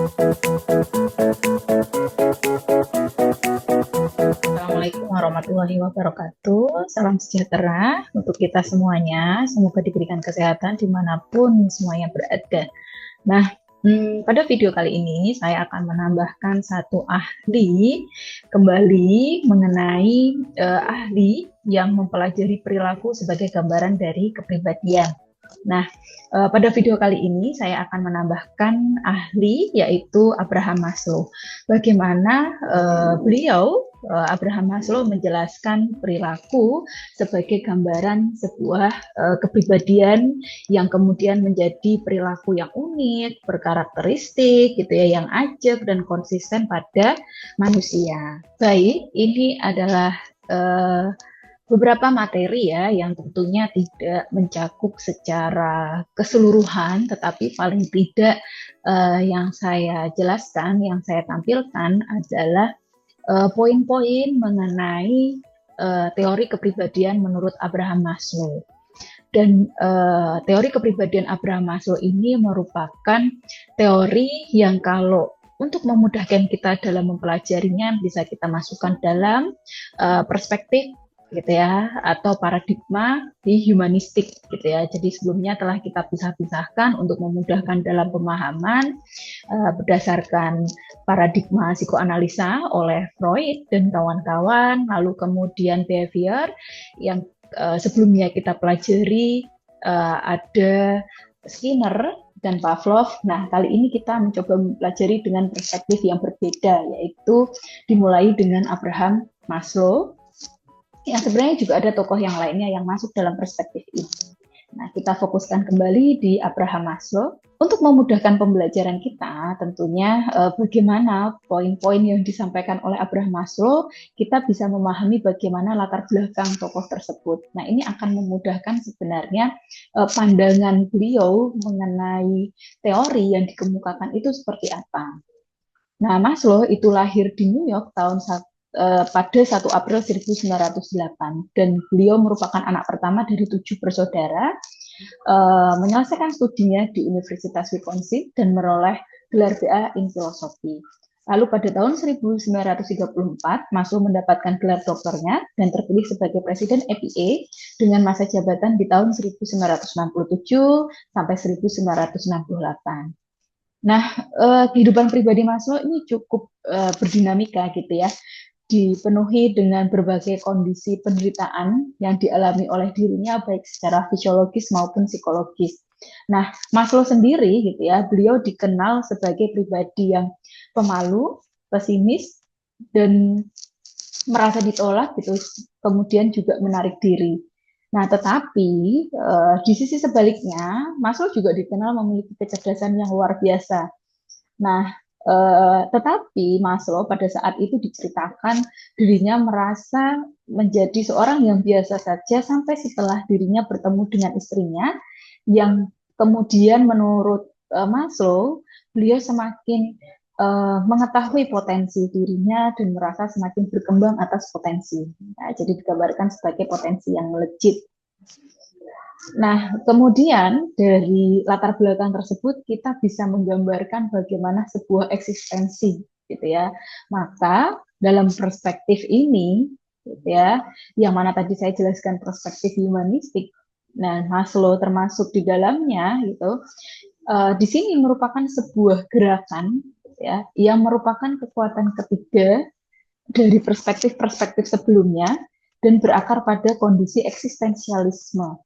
Assalamualaikum warahmatullahi wabarakatuh. Salam sejahtera untuk kita semuanya. Semoga diberikan kesehatan dimanapun semuanya berada. Nah, pada video kali ini saya akan menambahkan satu ahli kembali mengenai ahli yang mempelajari perilaku sebagai gambaran dari kepribadian. Nah, pada video kali ini saya akan menambahkan ahli yaitu Abraham Maslow. Bagaimana Abraham Maslow menjelaskan perilaku sebagai gambaran sebuah kepribadian yang kemudian menjadi perilaku yang unik, berkarakteristik, gitu ya, yang ajak dan konsisten pada manusia. Baik, ini adalah beberapa materi ya yang tentunya tidak mencakup secara keseluruhan, tetapi paling tidak yang saya jelaskan, yang saya tampilkan adalah poin-poin mengenai teori kepribadian menurut Abraham Maslow. Dan teori kepribadian Abraham Maslow ini merupakan teori yang kalau untuk memudahkan kita dalam mempelajarinya bisa kita masukkan dalam perspektif gitu ya, atau paradigma di humanistik gitu ya. Jadi sebelumnya telah kita pisah-pisahkan untuk memudahkan dalam pemahaman berdasarkan paradigma psikoanalisa oleh Freud dan kawan-kawan, lalu kemudian behavior yang sebelumnya kita pelajari ada Skinner dan Pavlov. Nah, kali ini kita mencoba mempelajari dengan perspektif yang berbeda, yaitu dimulai dengan Abraham Maslow. Yang sebenarnya juga ada tokoh yang lainnya yang masuk dalam perspektif ini. Nah, kita fokuskan kembali di Abraham Maslow. Untuk memudahkan pembelajaran kita, tentunya bagaimana poin-poin yang disampaikan oleh Abraham Maslow, kita bisa memahami bagaimana latar belakang tokoh tersebut. Nah, ini akan memudahkan sebenarnya pandangan beliau mengenai teori yang dikemukakan itu seperti apa. Nah, Maslow itu lahir di New York pada 1 April 1908 dan beliau merupakan anak pertama dari 7 bersaudara, menyelesaikan studinya di Universitas Wisconsin dan meroleh gelar BA in filosofi. Lalu pada tahun 1934 Maslow mendapatkan gelar doktornya dan terpilih sebagai presiden APA dengan masa jabatan di tahun 1967 sampai 1968. Nah, kehidupan pribadi Maslow ini cukup berdinamika gitu ya, dipenuhi dengan berbagai kondisi penderitaan yang dialami oleh dirinya baik secara fisiologis maupun psikologis. Nah, Maslow sendiri gitu ya, beliau dikenal sebagai pribadi yang pemalu, pesimis, dan merasa ditolak gitu, kemudian juga menarik diri. Nah, tetapi di sisi sebaliknya, Maslow juga dikenal memiliki kecerdasan yang luar biasa. Nah, tetapi Maslow pada saat itu diceritakan dirinya merasa menjadi seorang yang biasa saja sampai setelah dirinya bertemu dengan istrinya yang kemudian menurut Maslow beliau semakin mengetahui potensi dirinya dan merasa semakin berkembang atas potensi. Nah, jadi digambarkan sebagai potensi yang melejit. Nah, kemudian dari latar belakang tersebut kita bisa menggambarkan bagaimana sebuah eksistensi, gitu ya. Maka dalam perspektif ini, gitu ya, yang mana tadi saya jelaskan perspektif humanistik, nah Maslow termasuk di dalamnya, gitu. Di sini merupakan sebuah gerakan, gitu ya, yang merupakan kekuatan ketiga dari perspektif-perspektif sebelumnya dan berakar pada kondisi eksistensialisme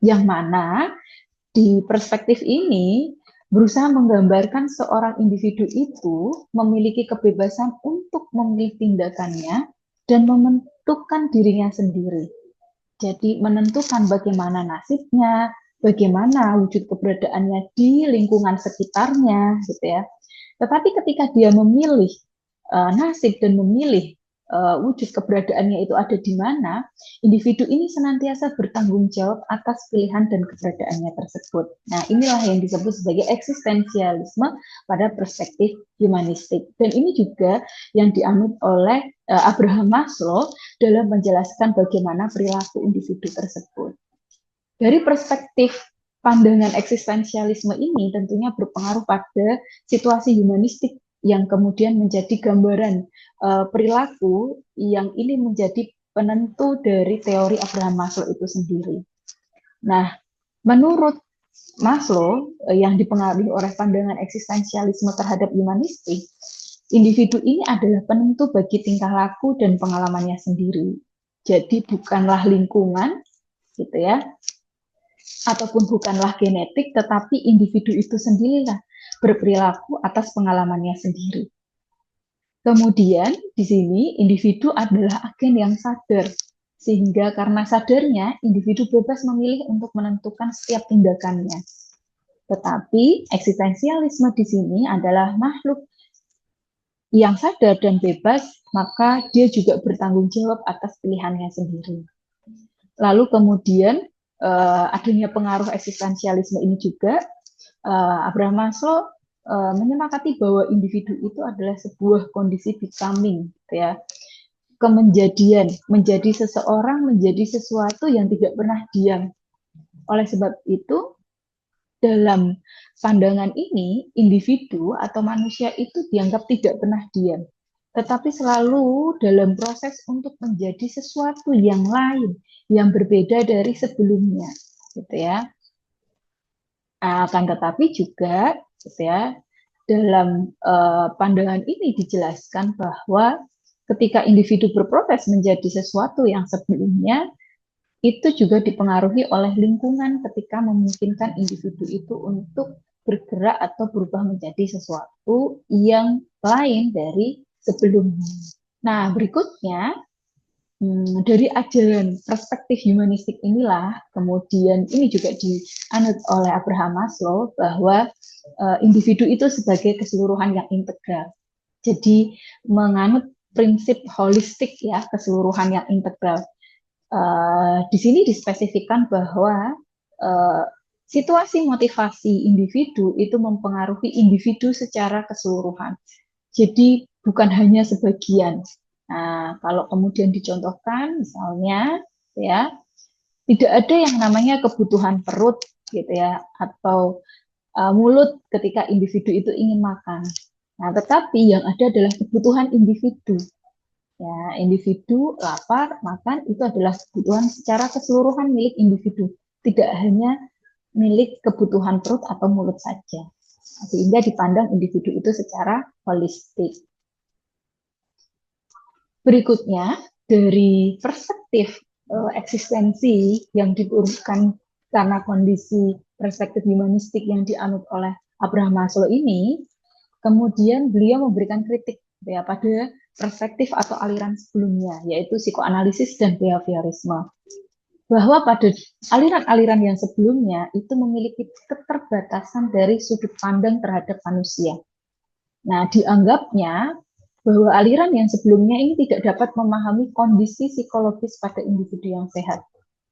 yang mana di perspektif ini berusaha menggambarkan seorang individu itu memiliki kebebasan untuk memilih tindakannya dan menentukan dirinya sendiri. Jadi menentukan bagaimana nasibnya, bagaimana wujud keberadaannya di lingkungan sekitarnya, gitu ya. Tetapi ketika dia memilih nasib dan memilih wujud keberadaannya itu ada di mana, individu ini senantiasa bertanggung jawab atas pilihan dan keberadaannya tersebut. Nah, inilah yang disebut sebagai eksistensialisme pada perspektif humanistik. Dan ini juga yang dianut oleh Abraham Maslow dalam menjelaskan bagaimana perilaku individu tersebut. Dari perspektif pandangan eksistensialisme ini tentunya berpengaruh pada situasi humanistik yang kemudian menjadi gambaran perilaku yang ini menjadi penentu dari teori Abraham Maslow itu sendiri. Nah, menurut Maslow yang dipengaruhi oleh pandangan eksistensialisme terhadap humanistik, individu ini adalah penentu bagi tingkah laku dan pengalamannya sendiri. Jadi bukanlah lingkungan, gitu ya, ataupun bukanlah genetik, tetapi individu itu sendirilah berperilaku atas pengalamannya sendiri. Kemudian di sini individu adalah agen yang sadar, sehingga karena sadarnya individu bebas memilih untuk menentukan setiap tindakannya. Tetapi eksistensialisme di sini adalah makhluk yang sadar dan bebas, maka dia juga bertanggung jawab atas pilihannya sendiri. Lalu kemudian adanya pengaruh eksistensialisme ini juga, Abraham Maslow menyepakati bahwa individu itu adalah sebuah kondisi becoming, ya, kemenjadian, menjadi seseorang, menjadi sesuatu yang tidak pernah diam. Oleh sebab itu, dalam pandangan ini, individu atau manusia itu dianggap tidak pernah diam, tetapi selalu dalam proses untuk menjadi sesuatu yang lain, yang berbeda dari sebelumnya, gitu ya. Akan tetapi juga, gitu ya, dalam pandangan ini dijelaskan bahwa ketika individu berproses menjadi sesuatu yang sebelumnya, itu juga dipengaruhi oleh lingkungan ketika memungkinkan individu itu untuk bergerak atau berubah menjadi sesuatu yang lain dari sebelumnya. Nah, berikutnya, dari ajaran perspektif humanistik inilah, kemudian ini juga dianut oleh Abraham Maslow bahwa individu itu sebagai keseluruhan yang integral. Jadi menganut prinsip holistik ya, keseluruhan yang integral. Di sini dispesifikkan bahwa situasi motivasi individu itu mempengaruhi individu secara keseluruhan. Jadi bukan hanya sebagian. Nah, kalau kemudian dicontohkan, misalnya, ya, tidak ada yang namanya kebutuhan perut, gitu ya, atau mulut ketika individu itu ingin makan. Nah, tetapi yang ada adalah kebutuhan individu. Ya, individu lapar, makan itu adalah kebutuhan secara keseluruhan milik individu, tidak hanya milik kebutuhan perut atau mulut saja. Sehingga dipandang individu itu secara holistik. Berikutnya, dari perspektif eksistensi yang diturunkan karena kondisi perspektif humanistik yang dianut oleh Abraham Maslow ini, kemudian beliau memberikan kritik ya, pada perspektif atau aliran sebelumnya, yaitu psikoanalisis dan behaviorisme. Bahwa pada aliran-aliran yang sebelumnya itu memiliki keterbatasan dari sudut pandang terhadap manusia. Nah, dianggapnya bahwa aliran yang sebelumnya ini tidak dapat memahami kondisi psikologis pada individu yang sehat.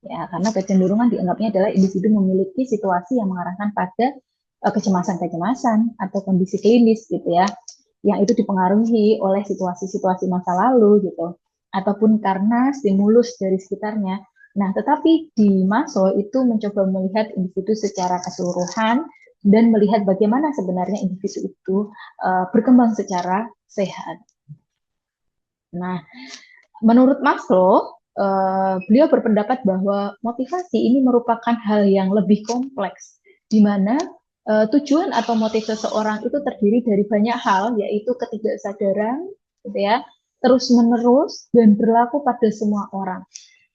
Ya, karena kecenderungan dianggapnya adalah individu memiliki situasi yang mengarahkan pada kecemasan-kecemasan atau kondisi klinis gitu ya, yang itu dipengaruhi oleh situasi-situasi masa lalu gitu, ataupun karena stimulus dari sekitarnya. Nah, tetapi di Maslow itu mencoba melihat individu secara keseluruhan dan melihat bagaimana sebenarnya individu itu berkembang secara sehat. Nah, menurut Maslow, beliau berpendapat bahwa motivasi ini merupakan hal yang lebih kompleks, di mana tujuan atau motif seseorang itu terdiri dari banyak hal, yaitu ketidaksadaran, gitu ya, terus-menerus dan berlaku pada semua orang.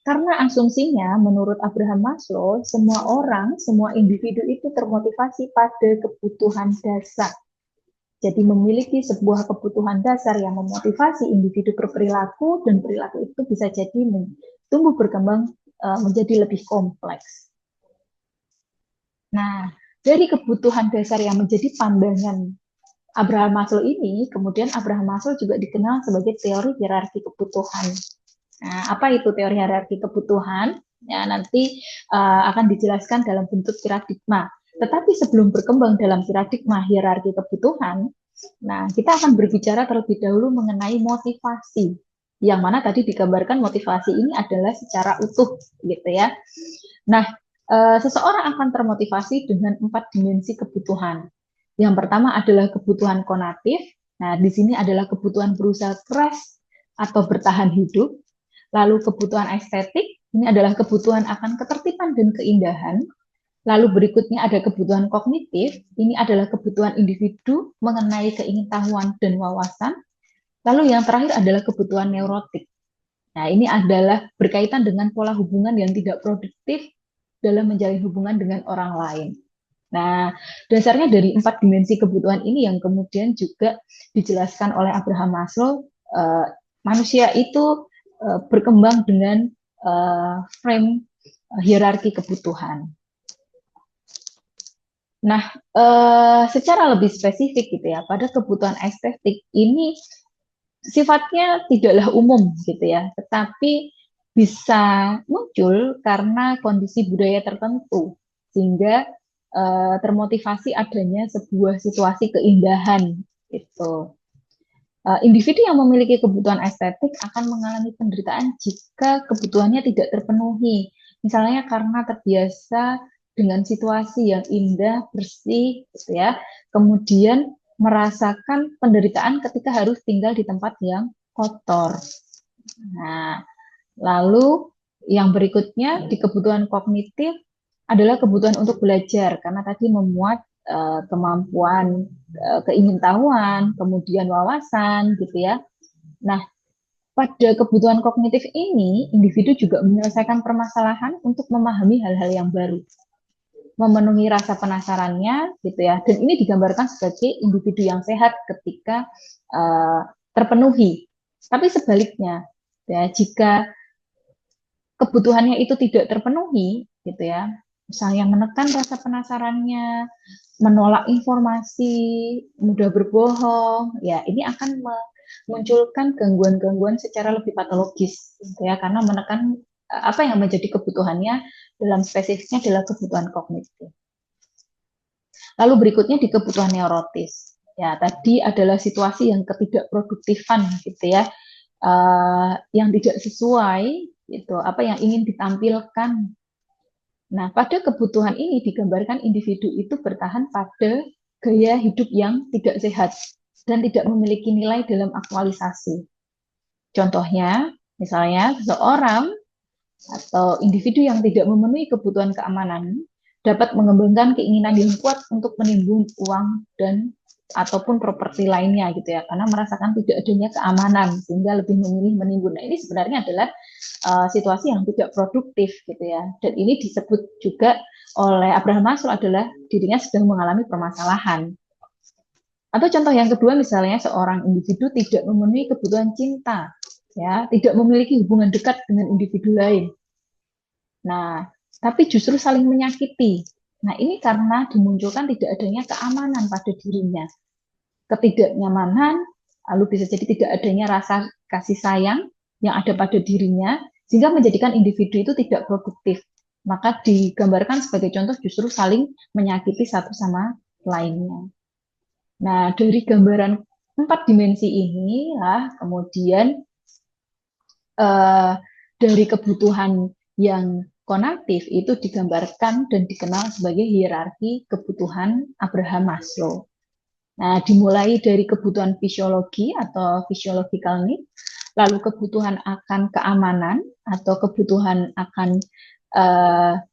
Karena asumsinya, menurut Abraham Maslow, semua orang, semua individu itu termotivasi pada kebutuhan dasar. Jadi memiliki sebuah kebutuhan dasar yang memotivasi individu berperilaku, dan perilaku itu bisa jadi tumbuh berkembang menjadi lebih kompleks. Nah, dari kebutuhan dasar yang menjadi pandangan Abraham Maslow ini, kemudian Abraham Maslow juga dikenal sebagai teori hierarki kebutuhan. Nah, apa itu teori hierarki kebutuhan? Ya, nanti akan dijelaskan dalam bentuk paradigma. Tetapi sebelum berkembang dalam paradigma hierarki kebutuhan, nah kita akan berbicara terlebih dahulu mengenai motivasi. Yang mana tadi digambarkan motivasi ini adalah secara utuh, gitu ya. Nah, Seseorang akan termotivasi dengan 4 dimensi kebutuhan. Yang pertama adalah kebutuhan konatif. Nah, di sini adalah kebutuhan berusaha keras atau bertahan hidup. Lalu kebutuhan estetik, ini adalah kebutuhan akan ketertiban dan keindahan. Lalu berikutnya ada kebutuhan kognitif, ini adalah kebutuhan individu mengenai keingintahuan dan wawasan. Lalu yang terakhir adalah kebutuhan neurotik. Nah, ini adalah berkaitan dengan pola hubungan yang tidak produktif dalam menjalin hubungan dengan orang lain. Nah, dasarnya dari 4 dimensi kebutuhan ini yang kemudian juga dijelaskan oleh Abraham Maslow, manusia itu berkembang dengan frame hierarki kebutuhan. Nah, secara lebih spesifik gitu ya, pada kebutuhan estetik ini sifatnya tidaklah umum gitu ya, tetapi bisa muncul karena kondisi budaya tertentu sehingga termotivasi adanya sebuah situasi keindahan gitu. Individu yang memiliki kebutuhan estetik akan mengalami penderitaan jika kebutuhannya tidak terpenuhi. Misalnya karena terbiasa dengan situasi yang indah, bersih, gitu ya. Kemudian merasakan penderitaan ketika harus tinggal di tempat yang kotor. Nah, lalu yang berikutnya di kebutuhan kognitif adalah kebutuhan untuk belajar karena tadi memuat kemampuan keingintahuan, kemudian wawasan gitu ya. Nah, pada kebutuhan kognitif ini, individu juga menyelesaikan permasalahan untuk memahami hal-hal yang baru, memenuhi rasa penasarannya gitu ya. Dan ini digambarkan sebagai individu yang sehat ketika terpenuhi. Tapi sebaliknya, ya, jika kebutuhannya itu tidak terpenuhi, gitu ya, misalnya menekan rasa penasarannya, menolak informasi, mudah berbohong, ya ini akan memunculkan gangguan-gangguan secara lebih patologis, gitu ya, karena menekan apa yang menjadi kebutuhannya dalam spesifiknya adalah kebutuhan kognitif. Lalu berikutnya di kebutuhan neurotis. Ya, tadi adalah situasi yang ketidakproduktifan, gitu ya, yang tidak sesuai itu apa yang ingin ditampilkan. Nah, pada kebutuhan ini digambarkan individu itu bertahan pada gaya hidup yang tidak sehat dan tidak memiliki nilai dalam aktualisasi. Contohnya, misalnya seseorang atau individu yang tidak memenuhi kebutuhan keamanan dapat mengembangkan keinginan yang kuat untuk menimbun uang dan ataupun properti lainnya gitu ya, karena merasakan tidak adanya keamanan sehingga lebih memilih menimbun. Nah, ini sebenarnya adalah situasi yang tidak produktif gitu ya, dan ini disebut juga oleh Abraham Maslow adalah dirinya sedang mengalami permasalahan. Atau contoh yang kedua, misalnya seorang individu tidak memenuhi kebutuhan cinta, ya, tidak memiliki hubungan dekat dengan individu lain. Nah, tapi justru saling menyakiti. Nah, ini karena dimunculkan tidak adanya keamanan pada dirinya, ketidaknyamanan, lalu bisa jadi tidak adanya rasa kasih sayang yang ada pada dirinya, sehingga menjadikan individu itu tidak produktif. Maka digambarkan sebagai contoh justru saling menyakiti satu sama lainnya. Nah, dari gambaran 4 dimensi ini lah kemudian dari kebutuhan yang konatif itu digambarkan dan dikenal sebagai hierarki kebutuhan Abraham Maslow. Nah, dimulai dari kebutuhan fisiologi atau physiological need, lalu kebutuhan akan keamanan atau kebutuhan akan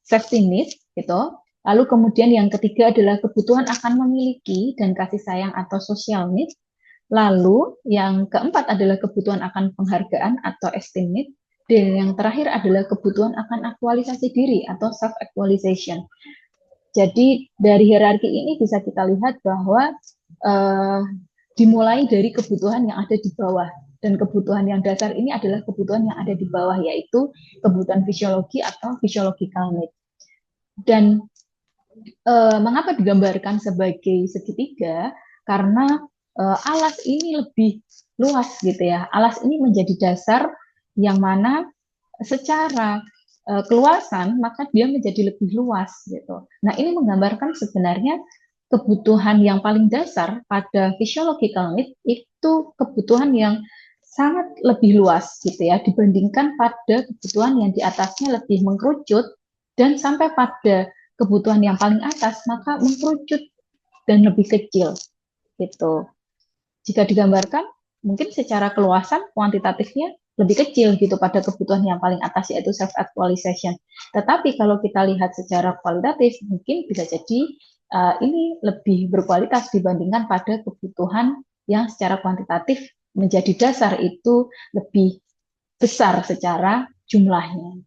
safety need, gitu. Lalu kemudian yang ketiga adalah kebutuhan akan memiliki dan kasih sayang atau social need. Lalu yang keempat adalah kebutuhan akan penghargaan atau esteem need. Dan yang terakhir adalah kebutuhan akan aktualisasi diri atau self-actualization. Jadi dari hierarki ini bisa kita lihat bahwa dimulai dari kebutuhan yang ada di bawah. Dan kebutuhan yang dasar ini adalah kebutuhan yang ada di bawah, yaitu kebutuhan fisiologi atau physiological need. Dan mengapa digambarkan sebagai segitiga? Karena alas ini lebih luas gitu ya. Alas ini menjadi dasar yang mana secara keluasan maka dia menjadi lebih luas gitu. Nah, ini menggambarkan sebenarnya kebutuhan yang paling dasar pada physiological need itu kebutuhan yang sangat lebih luas gitu ya dibandingkan pada kebutuhan yang di atasnya lebih mengkerucut dan sampai pada kebutuhan yang paling atas, maka mengkerucut dan lebih kecil gitu. Jika digambarkan, mungkin secara keluasan kuantitatifnya lebih kecil gitu pada kebutuhan yang paling atas yaitu self actualization. Tetapi kalau kita lihat secara kualitatif, mungkin bisa jadi ini lebih berkualitas dibandingkan pada kebutuhan yang secara kuantitatif menjadi dasar itu lebih besar secara jumlahnya.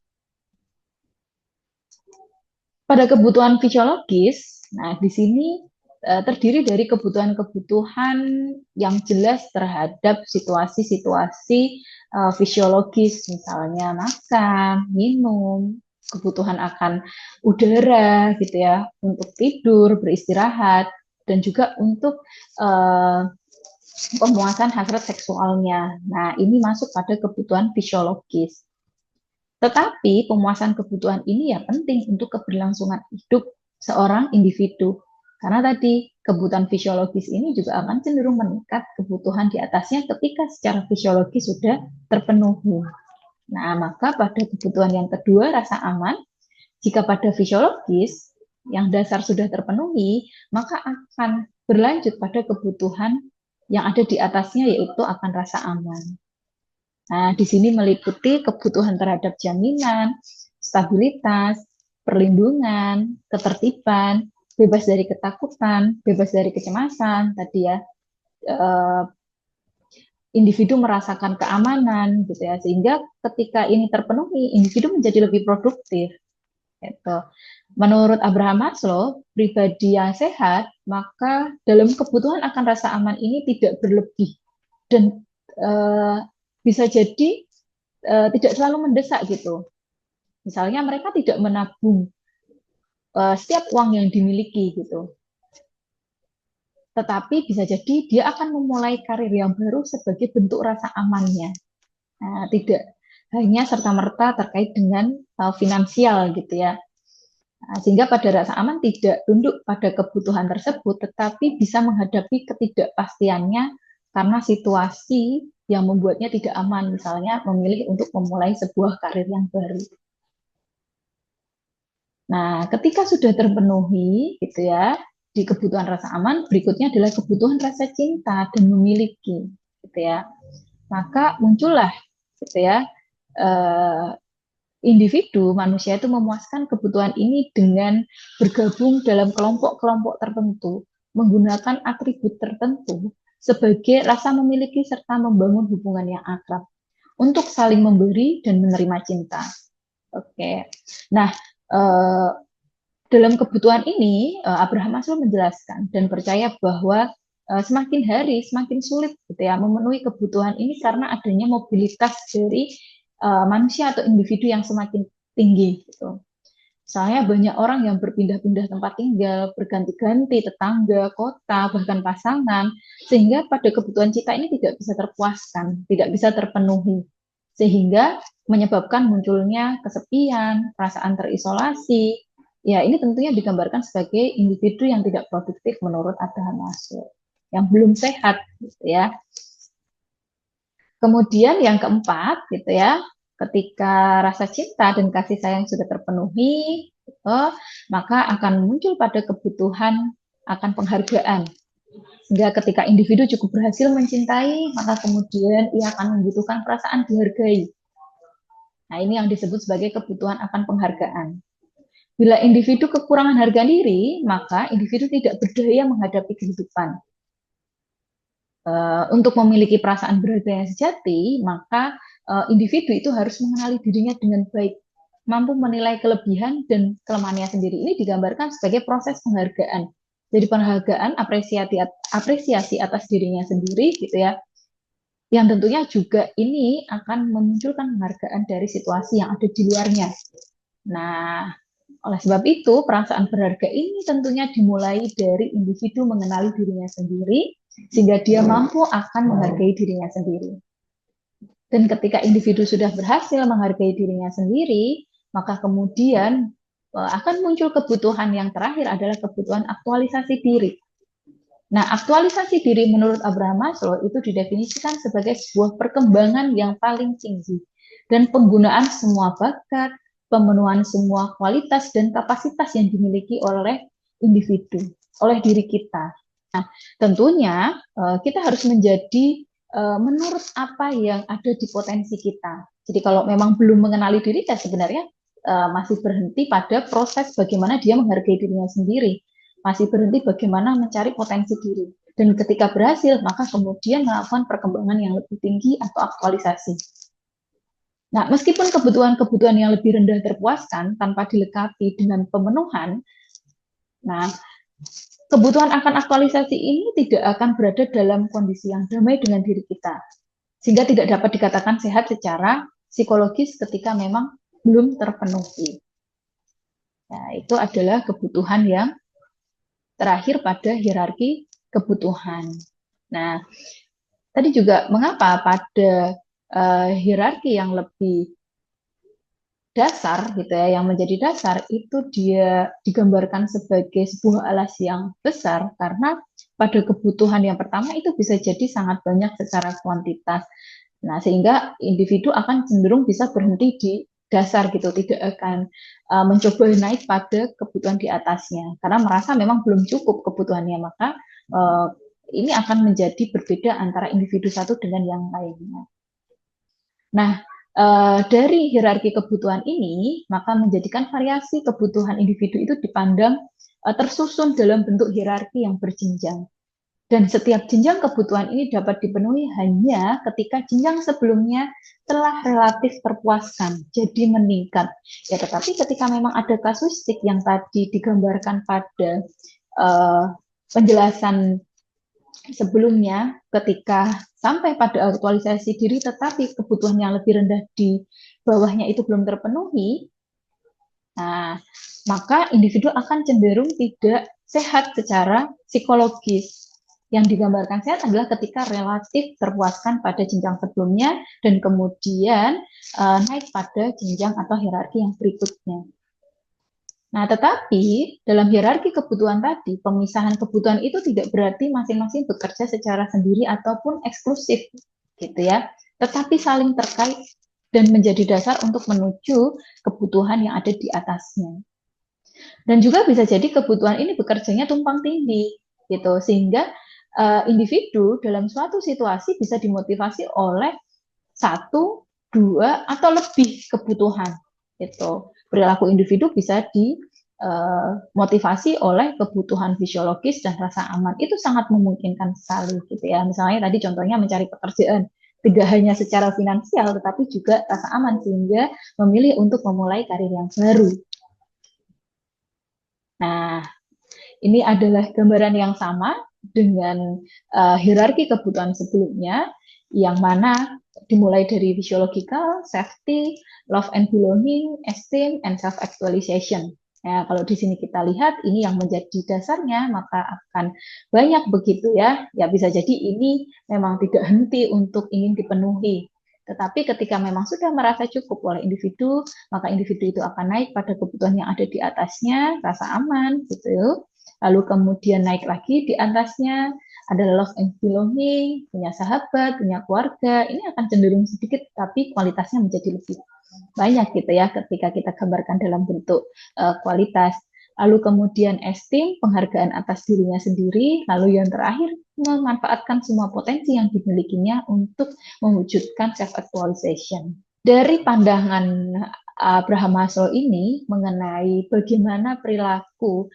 Pada kebutuhan fisiologis, nah di sini terdiri dari kebutuhan-kebutuhan yang jelas terhadap situasi-situasi fisiologis, misalnya makan, minum, kebutuhan akan udara, gitu ya, untuk tidur, beristirahat, dan juga untuk pemuasan hasrat seksualnya. Nah, ini masuk pada kebutuhan fisiologis. Tetapi pemuasan kebutuhan ini ya penting untuk keberlangsungan hidup seorang individu. Karena tadi kebutuhan fisiologis ini juga akan cenderung meningkat kebutuhan di atasnya ketika secara fisiologis sudah terpenuhi. Nah, maka pada kebutuhan yang kedua, rasa aman, jika pada fisiologis yang dasar sudah terpenuhi, maka akan berlanjut pada kebutuhan yang ada di atasnya, yaitu akan rasa aman. Nah, di sini meliputi kebutuhan terhadap jaminan, stabilitas, perlindungan, ketertiban, bebas dari ketakutan, bebas dari kecemasan, tadi ya, individu merasakan keamanan, gitu ya, sehingga ketika ini terpenuhi, individu menjadi lebih produktif. Gitu. Menurut Abraham Maslow, pribadi yang sehat, maka dalam kebutuhan akan rasa aman ini tidak berlebih dan bisa jadi tidak selalu mendesak gitu. Misalnya mereka tidak menabung setiap uang yang dimiliki gitu. Tetapi bisa jadi dia akan memulai karir yang baru sebagai bentuk rasa amannya. Nah, tidak hanya serta-merta terkait dengan finansial gitu ya. Nah, sehingga pada rasa aman tidak tunduk pada kebutuhan tersebut, tetapi bisa menghadapi ketidakpastiannya karena situasi yang membuatnya tidak aman, misalnya memilih untuk memulai sebuah karir yang baru. Nah, ketika sudah terpenuhi, gitu ya, di kebutuhan rasa aman, berikutnya adalah kebutuhan rasa cinta dan memiliki, gitu ya. Maka muncullah, gitu ya, individu manusia itu memuaskan kebutuhan ini dengan bergabung dalam kelompok-kelompok tertentu, menggunakan atribut tertentu sebagai rasa memiliki serta membangun hubungan yang akrab untuk saling memberi dan menerima cinta. Oke, nah dalam kebutuhan ini Abraham Maslow menjelaskan dan percaya bahwa semakin hari semakin sulit gitu ya memenuhi kebutuhan ini karena adanya mobilitas dari manusia atau individu yang semakin tinggi gitu. Misalnya banyak orang yang berpindah-pindah tempat tinggal, berganti-ganti tetangga, kota, bahkan pasangan, sehingga pada kebutuhan cinta ini tidak bisa terpuaskan, tidak bisa terpenuhi. Sehingga menyebabkan munculnya kesepian, perasaan terisolasi. Ya, ini tentunya digambarkan sebagai individu yang tidak produktif menurut Abraham Maslow, yang belum sehat gitu ya. Kemudian yang keempat gitu ya, ketika rasa cinta dan kasih sayang sudah terpenuhi, gitu, maka akan muncul pada kebutuhan akan penghargaan. Sehingga ketika individu cukup berhasil mencintai, maka kemudian ia akan membutuhkan perasaan dihargai. Nah, ini yang disebut sebagai kebutuhan akan penghargaan. Bila individu kekurangan harga diri, maka individu tidak berdaya menghadapi kehidupan. Untuk memiliki perasaan berharga yang sejati, maka individu itu harus mengenali dirinya dengan baik, mampu menilai kelebihan dan kelemahannya sendiri. Ini digambarkan sebagai proses penghargaan. Jadi penghargaan apresiasi atas dirinya sendiri, gitu ya. Yang tentunya juga ini akan memunculkan penghargaan dari situasi yang ada di luarnya. Nah, oleh sebab itu, perasaan berharga ini tentunya dimulai dari individu mengenali dirinya sendiri, sehingga dia mampu akan menghargai dirinya sendiri. Dan ketika individu sudah berhasil menghargai dirinya sendiri, maka kemudian akan muncul kebutuhan yang terakhir adalah kebutuhan aktualisasi diri. Nah, aktualisasi diri menurut Abraham Maslow itu didefinisikan sebagai sebuah perkembangan yang paling tinggi dan penggunaan semua bakat, pemenuhan semua kualitas dan kapasitas yang dimiliki oleh individu, oleh diri kita. Nah, tentunya kita harus menjadi menurut apa yang ada di potensi kita. Jadi kalau memang belum mengenali diri, ya sebenarnya masih berhenti pada proses bagaimana dia menghargai dirinya sendiri, masih berhenti bagaimana mencari potensi diri. Dan ketika berhasil, maka kemudian melakukan perkembangan yang lebih tinggi atau aktualisasi. Nah, meskipun kebutuhan-kebutuhan yang lebih rendah terpuaskan tanpa dilengkapi dengan pemenuhan, nah, kebutuhan akan aktualisasi ini tidak akan berada dalam kondisi yang damai dengan diri kita, sehingga tidak dapat dikatakan sehat secara psikologis ketika memang belum terpenuhi. Nah, itu adalah kebutuhan yang terakhir pada hierarki kebutuhan. Nah, tadi juga mengapa pada hierarki yang lebih dasar gitu ya, yang menjadi dasar itu dia digambarkan sebagai sebuah alas yang besar karena pada kebutuhan yang pertama itu bisa jadi sangat banyak secara kuantitas. Nah, sehingga individu akan cenderung bisa berhenti di dasar gitu, tidak akan mencoba naik pada kebutuhan di atasnya karena merasa memang belum cukup kebutuhannya, maka ini akan menjadi berbeda antara individu satu dengan yang lainnya. Nah, dari hierarki kebutuhan ini, maka menjadikan variasi kebutuhan individu itu dipandang tersusun dalam bentuk hierarki yang berjenjang. Dan setiap jenjang kebutuhan ini dapat dipenuhi hanya ketika jenjang sebelumnya telah relatif terpuaskan, jadi meningkat. Ya, tetapi ketika memang ada kasuistik yang tadi digambarkan pada penjelasan sebelumnya, ketika sampai pada aktualisasi diri tetapi kebutuhan yang lebih rendah di bawahnya itu belum terpenuhi, nah, maka individu akan cenderung tidak sehat secara psikologis. Yang digambarkan sehat adalah ketika relatif terpuaskan pada jenjang sebelumnya dan kemudian naik pada jenjang atau hierarki yang berikutnya. Nah, tetapi dalam hierarki kebutuhan tadi, pemisahan kebutuhan itu tidak berarti masing-masing bekerja secara sendiri ataupun eksklusif, gitu ya. Tetapi saling terkait dan menjadi dasar untuk menuju kebutuhan yang ada di atasnya. Dan juga bisa jadi kebutuhan ini bekerjanya tumpang tindih, gitu, sehingga individu dalam suatu situasi bisa dimotivasi oleh satu, dua, atau lebih kebutuhan. Gitu. Perilaku individu bisa dimotivasi oleh kebutuhan fisiologis dan rasa aman. Itu sangat memungkinkan sekali. Gitu ya. Misalnya tadi contohnya mencari pekerjaan. Tidak hanya secara finansial, tetapi juga rasa aman, sehingga memilih untuk memulai karir yang baru. Nah, ini adalah gambaran yang sama dengan hierarki kebutuhan sebelumnya, yang mana dimulai dari physiological, safety, love and belonging, esteem, and self-actualization. Ya, kalau di sini kita lihat ini yang menjadi dasarnya, maka akan banyak begitu ya. Ya bisa jadi ini memang tidak henti untuk ingin dipenuhi. Tetapi ketika memang sudah merasa cukup oleh individu, maka individu itu akan naik pada kebutuhan yang ada di atasnya, rasa aman, gitu. Lalu kemudian naik lagi di atasnya adalah love and belonging, punya sahabat, punya keluarga. Ini akan cenderung sedikit, tapi kualitasnya menjadi lebih banyak gitu ya ketika kita gambarkan dalam bentuk kualitas. Lalu kemudian esteem, penghargaan atas dirinya sendiri. Lalu yang terakhir, memanfaatkan semua potensi yang dimilikinya untuk mewujudkan self-actualization. Dari pandangan Abraham Maslow ini mengenai bagaimana perilaku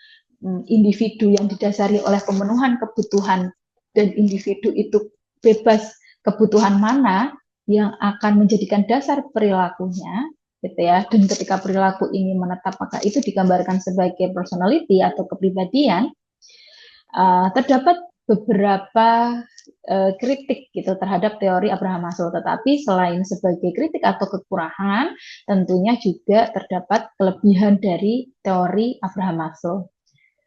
individu yang didasari oleh pemenuhan kebutuhan dan individu itu bebas kebutuhan mana yang akan menjadikan dasar perilakunya, gitu ya. Dan ketika perilaku ini menetap, maka itu digambarkan sebagai personality atau kepribadian. Terdapat beberapa kritik gitu terhadap teori Abraham Maslow, tetapi selain sebagai kritik atau kekurangan, tentunya juga terdapat kelebihan dari teori Abraham Maslow.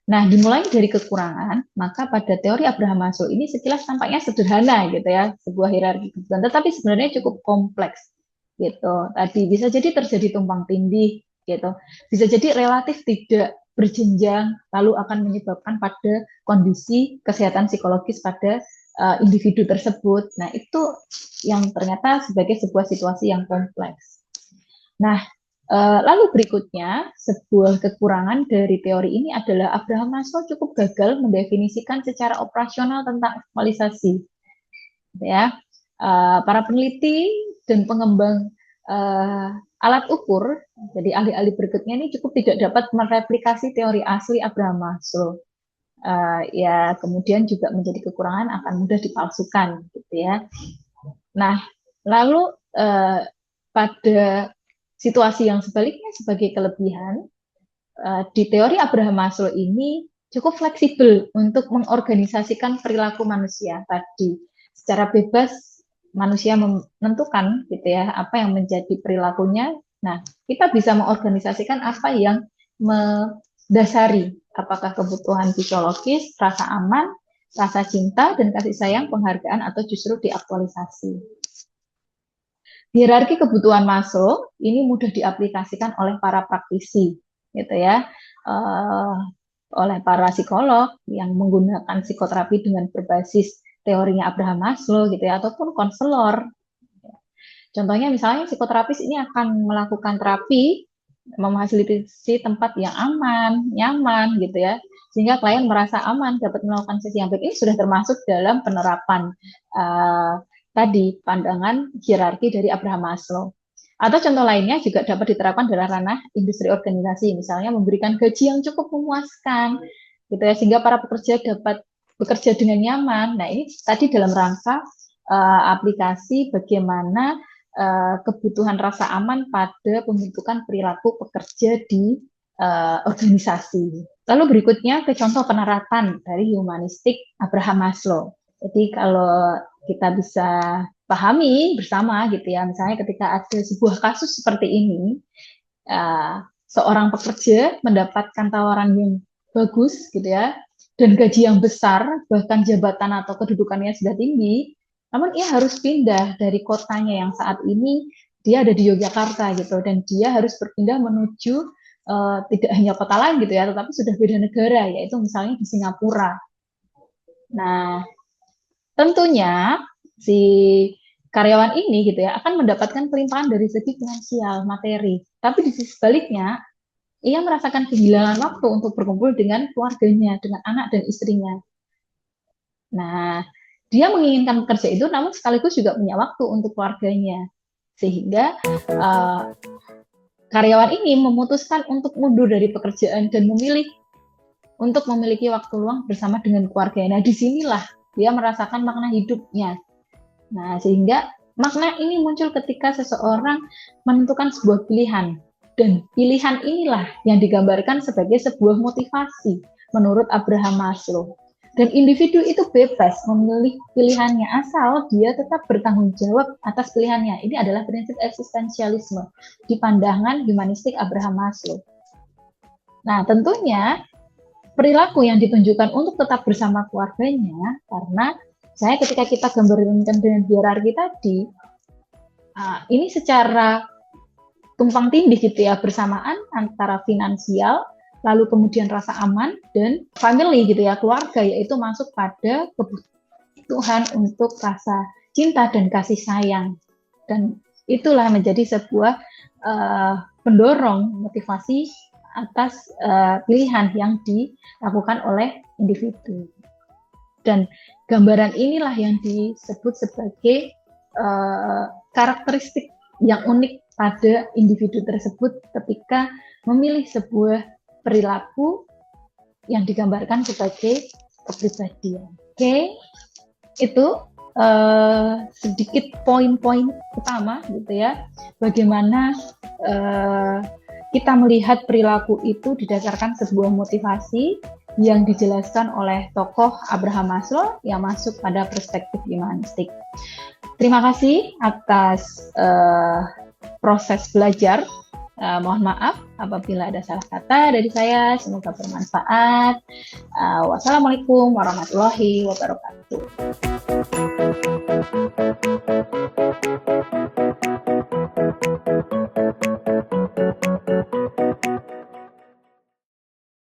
Nah, dimulai dari kekurangan, maka pada teori Abraham Maslow ini sekilas tampaknya sederhana gitu ya, sebuah hierarki kebutuhan, tetapi sebenarnya cukup kompleks gitu. Tadi bisa jadi terjadi tumpang tindih gitu. Bisa jadi relatif tidak berjenjang, lalu akan menyebabkan pada kondisi kesehatan psikologis pada individu tersebut. Nah, itu yang ternyata sebagai sebuah situasi yang kompleks. Nah, Lalu berikutnya, sebuah kekurangan dari teori ini adalah Abraham Maslow cukup gagal mendefinisikan secara operasional tentang aktualisasi. Ya, para peneliti dan pengembang alat ukur, jadi ahli-ahli berikutnya ini cukup tidak dapat mereplikasi teori asli Abraham Maslow. Ya, kemudian juga menjadi kekurangan akan mudah dipalsukan, gitu ya. Nah, lalu pada situasi yang sebaliknya sebagai kelebihan, di teori Abraham Maslow ini cukup fleksibel untuk mengorganisasikan perilaku manusia tadi. Secara bebas manusia menentukan gitu ya apa yang menjadi perilakunya. Nah, kita bisa mengorganisasikan apa yang mendasari apakah kebutuhan fisiologis, rasa aman, rasa cinta dan kasih sayang, penghargaan atau justru diaktualisasi. Hierarki kebutuhan Maslow ini mudah diaplikasikan oleh para praktisi, gitu ya, oleh para psikolog yang menggunakan psikoterapi dengan berbasis teorinya Abraham Maslow, gitu ya, ataupun konselor. Contohnya misalnya psikoterapis ini akan melakukan terapi, memfasilitasi tempat yang aman, nyaman, gitu ya, sehingga klien merasa aman dapat melakukan sesi yang baik. Ini sudah termasuk dalam penerapan tadi pandangan hierarki dari Abraham Maslow. Atau contoh lainnya juga dapat diterapkan dalam ranah industri organisasi, misalnya memberikan gaji yang cukup memuaskan, gitu ya, sehingga para pekerja dapat bekerja dengan nyaman. Nah, ini tadi dalam rangka aplikasi bagaimana kebutuhan rasa aman pada pembentukan perilaku pekerja di organisasi. Lalu berikutnya ke contoh penerapan dari humanistik Abraham Maslow. Jadi kalau kita bisa pahami bersama gitu ya, misalnya ketika ada sebuah kasus seperti ini, seorang pekerja mendapatkan tawaran yang bagus gitu ya, dan gaji yang besar, bahkan jabatan atau kedudukannya sudah tinggi, namun ia harus pindah dari kotanya yang saat ini dia ada di Yogyakarta gitu, dan dia harus berpindah menuju tidak hanya kota lain gitu ya, tetapi sudah beda negara, yaitu misalnya di Singapura. Nah, tentunya si karyawan ini gitu ya akan mendapatkan pelimpahan dari segi finansial, materi. Tapi di sisi sebaliknya, ia merasakan kehilangan waktu untuk berkumpul dengan keluarganya, dengan anak dan istrinya. Nah, dia menginginkan bekerja itu, namun sekaligus juga punya waktu untuk keluarganya. Sehingga karyawan ini memutuskan untuk mundur dari pekerjaan dan memilih untuk memiliki waktu luang bersama dengan keluarganya. Nah, disinilah dia merasakan makna hidupnya. Nah, sehingga makna ini muncul ketika seseorang menentukan sebuah pilihan. Dan pilihan inilah yang digambarkan sebagai sebuah motivasi menurut Abraham Maslow. Dan individu itu bebas memilih pilihannya asal dia tetap bertanggung jawab atas pilihannya. Ini adalah prinsip eksistensialisme di pandangan humanistik Abraham Maslow. Nah, tentunya perilaku yang ditunjukkan untuk tetap bersama keluarganya, karena saya ketika kita gambarkan dengan hierarki tadi, ini secara tumpang tindih gitu ya, bersamaan antara finansial, lalu kemudian rasa aman, dan family gitu ya, keluarga, yaitu masuk pada kebutuhan untuk rasa cinta dan kasih sayang. Dan itulah menjadi sebuah pendorong motivasi atas pilihan yang dilakukan oleh individu. Dan gambaran inilah yang disebut sebagai karakteristik yang unik pada individu tersebut ketika memilih sebuah perilaku yang digambarkan sebagai kepribadian. Oke, itu sedikit poin-poin utama gitu ya, bagaimana kita melihat perilaku itu didasarkan sebuah motivasi yang dijelaskan oleh tokoh Abraham Maslow yang masuk pada perspektif humanistik. Terima kasih atas proses belajar. Mohon maaf apabila ada salah kata dari saya. Semoga bermanfaat. Wassalamualaikum warahmatullahi wabarakatuh.